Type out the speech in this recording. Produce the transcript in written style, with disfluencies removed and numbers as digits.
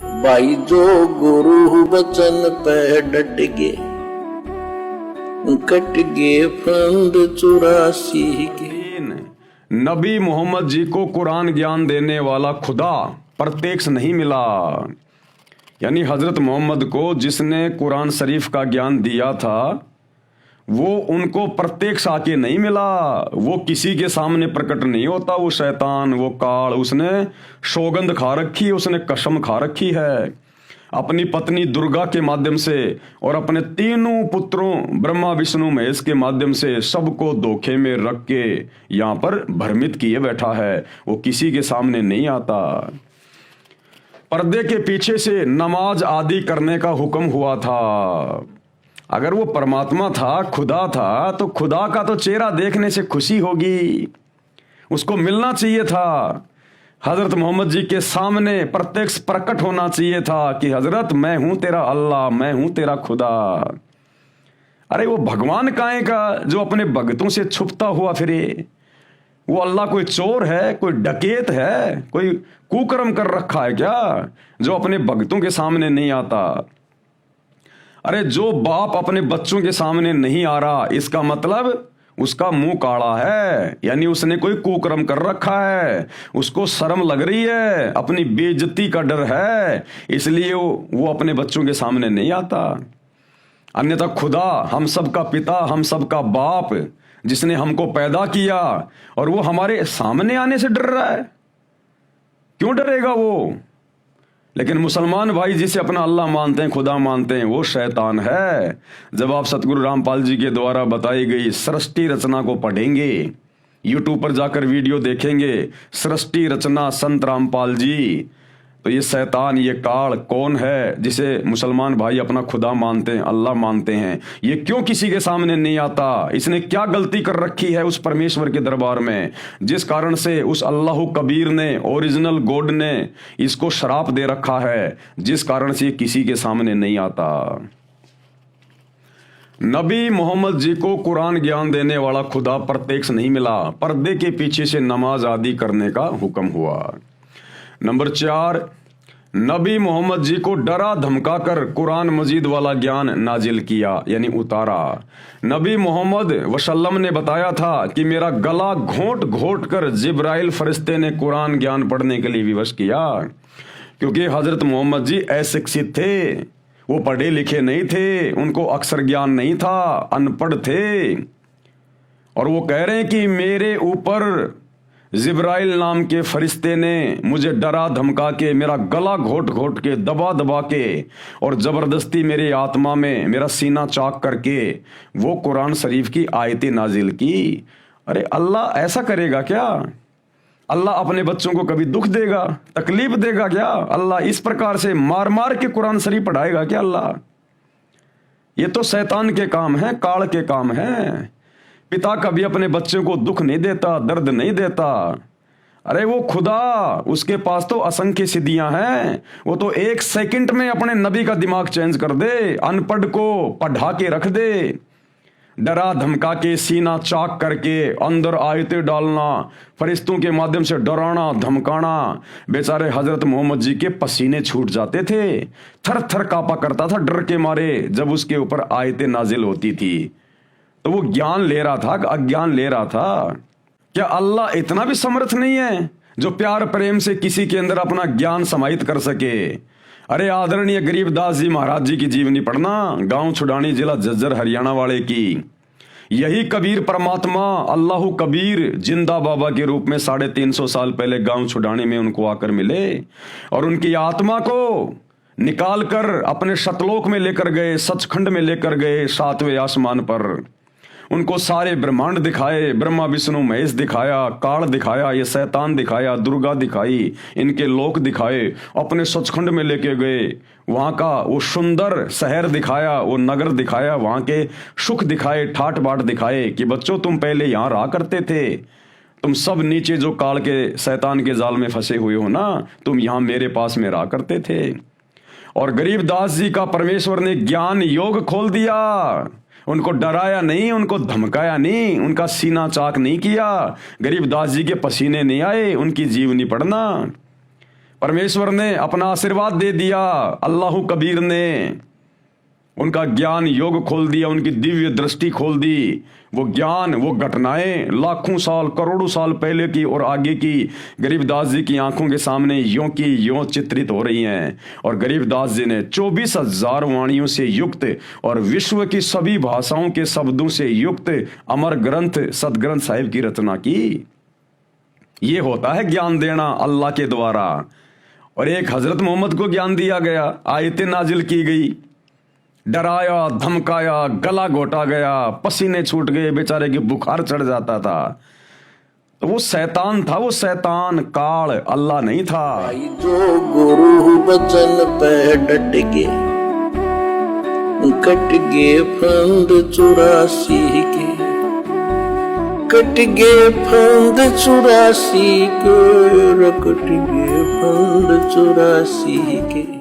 भाई जो गुरु बचन पे डट गे, कट गे फंद 84 के। नबी मोहम्मद जी को कुरान ज्ञान देने वाला खुदा प्रत्यक्ष नहीं मिला। यानी हजरत मोहम्मद को जिसने कुरान शरीफ का ज्ञान दिया था वो उनको प्रत्यक्ष आके नहीं मिला। वो किसी के सामने प्रकट नहीं होता। वो शैतान, वो काल, उसने सौगंध खा रखी है, उसने कसम खा रखी है अपनी पत्नी दुर्गा के माध्यम से और अपने तीनों पुत्रों ब्रह्मा विष्णु महेश के माध्यम से सबको धोखे में रख के यहाँ पर भ्रमित किए बैठा है। वो किसी के सामने नहीं आता। पर्दे के पीछे से नमाज आदि करने का हुक्म हुआ था। अगर वो परमात्मा था, खुदा था, तो खुदा का तो चेहरा देखने से खुशी होगी, उसको मिलना चाहिए था। हजरत मोहम्मद जी के सामने प्रत्यक्ष प्रकट होना चाहिए था कि हजरत मैं हूं तेरा अल्लाह, मैं हूं तेरा खुदा। अरे वो भगवान काहे का जो अपने भक्तों से छुपता हुआ फिरे? वो अल्लाह कोई चोर है, कोई डकैत है, कोई कुकर्म कर रखा है क्या जो अपने भक्तों के सामने नहीं आता? अरे जो बाप अपने बच्चों के सामने नहीं आ रहा, इसका मतलब उसका मुंह काला है, यानी उसने कोई कुकर्म कर रखा है, उसको शर्म लग रही है, अपनी बेइज्जती का डर है, इसलिए वो अपने बच्चों के सामने नहीं आता। अन्यथा खुदा, हम सब का पिता, हम सब का बाप, जिसने हमको पैदा किया और वो हमारे सामने आने से डर रहा है, क्यों डरेगा वो? लेकिन मुसलमान भाई जिसे अपना अल्लाह मानते हैं, खुदा मानते हैं, वो शैतान है। जब आप सतगुरु रामपाल जी के द्वारा बताई गई सृष्टि रचना को पढ़ेंगे, यूट्यूब पर जाकर वीडियो देखेंगे, सृष्टि रचना संत रामपाल जी, तो ये शैतान, ये काल कौन है जिसे मुसलमान भाई अपना खुदा मानते हैं, अल्लाह मानते हैं, ये क्यों किसी के सामने नहीं आता? इसने क्या गलती कर रखी है उस परमेश्वर के दरबार में, जिस कारण से उस अल्लाह कबीर ने, ओरिजिनल गॉड ने इसको श्राप दे रखा है, जिस कारण से ये किसी के सामने नहीं आता। नबी मोहम्मद जी को कुरान ज्ञान देने वाला खुदा प्रत्यक्ष नहीं मिला। पर्दे के पीछे से नमाज आदि करने का हुक्म हुआ। नंबर 4, नबी मोहम्मद जी को डरा धमकाकर कुरान मजीद वाला ज्ञान नाजिल किया, यानी उतारा। नबी मोहम्मद वसल्लम ने बताया था कि मेरा गला घोंट घोंट कर जिब्राइल फरिश्ते ने कुरान ज्ञान पढ़ने के लिए विवश किया, क्योंकि हजरत मोहम्मद जी अशिक्षित थे, वो पढ़े लिखे नहीं थे, उनको अक्षर ज्ञान नहीं था, अनपढ़ थे। और वो कह रहे हैं कि मेरे ऊपर जिब्राइल नाम के फरिश्ते ने मुझे डरा धमका के, मेरा गला घोट घोट के, दबा दबा के और जबरदस्ती मेरे आत्मा में मेरा सीना चाक करके वो कुरान शरीफ की आयतें नाजिल की। अरे अल्लाह ऐसा करेगा क्या? अल्लाह अपने बच्चों को कभी दुख देगा, तकलीफ देगा क्या? अल्लाह इस प्रकार से मार मार के कुरान शरीफ पढ़ाएगा क्या अल्लाह? ये तो शैतान के काम है, काल के काम है। पिता कभी अपने बच्चों को दुख नहीं देता, दर्द नहीं देता। अरे वो खुदा, उसके पास तो असंख्य सिद्धियां हैं, वो तो 1 सेकंड में अपने नबी का दिमाग चेंज कर दे, अनपढ़ को पढ़ा के रख दे, डरा धमका के, सीना चाक करके, अंदर आयतें डालना, फरिश्तों के माध्यम से डराना धमकाना। बेचारे हजरत मोहम्मद जी के पसीने छूट जाते थे, थर थर कांपा करता था डर के मारे जब उसके ऊपर आयतें नाजिल होती थी। तो वो ज्ञान ले रहा था, अज्ञान ले रहा था। क्या अल्लाह इतना भी समर्थ नहीं है जो प्यार प्रेम से किसी के अंदर अपना ज्ञान समाहित कर सके? अरे आदरणीय गरीबदास जी महाराज जी की जीवनी पढ़ना, गांव छुड़ानी, जिला झज्जर, हरियाणा वाले की। यही कबीर परमात्मा अल्लाह कबीर जिंदा बाबा के रूप में 350 साल पहले गांव छुड़ानी में उनको आकर मिले और उनकी आत्मा को निकाल कर अपने शतलोक में लेकर गए, सचखंड में लेकर गए, 7वें आसमान पर। उनको सारे ब्रह्मांड दिखाए, ब्रह्मा विष्णु महेश दिखाया, काल दिखाया, ये शैतान दिखाया, दुर्गा दिखाई, इनके लोक दिखाए, अपने सचखंड में लेके गए। वहां का वो सुंदर शहर दिखाया, वो नगर दिखाया, वहां के सुख दिखाए, ठाट बाट दिखाए कि बच्चों तुम पहले यहाँ रहा करते थे, तुम सब नीचे जो काल के शैतान के जाल में फंसे हुए हो ना, तुम यहाँ मेरे पास में रहा करते थे। और गरीबदास जी का परमेश्वर ने ज्ञान योग खोल दिया, उनको डराया नहीं, उनको धमकाया नहीं, उनका सीना चाक नहीं किया, गरीबदास जी के पसीने नहीं आए, उनकी जीवनी पढ़ना। परमेश्वर ने अपना आशीर्वाद दे दिया, अल्लाह कबीर ने उनका ज्ञान योग खोल दिया, उनकी दिव्य दृष्टि खोल दी। वो ज्ञान, वो घटनाएं लाखों साल करोड़ों साल पहले की और आगे की गरीबदास जी की आंखों के सामने यों की यों चित्रित हो रही हैं। और गरीबदास जी ने 24,000 वाणियों से युक्त और विश्व की सभी भाषाओं के शब्दों से युक्त अमर ग्रंथ सदग्रंथ साहिब की रचना की। ये होता है ज्ञान देना अल्लाह के द्वारा। और एक हजरत मोहम्मद को ज्ञान दिया गया, आयतें नाजिल की गई, डराया धमकाया, गला घोटा गया, पसीने छूट गए, बेचारे की बुखार चढ़ जाता था। तो वो शैतान था, वो शैतान काल, अल्लाह नहीं था। जो गुरु बचन पे डट गे, कट गे फंद 84 के, कट गे फंद 84 के, कट गे फंद 84 के।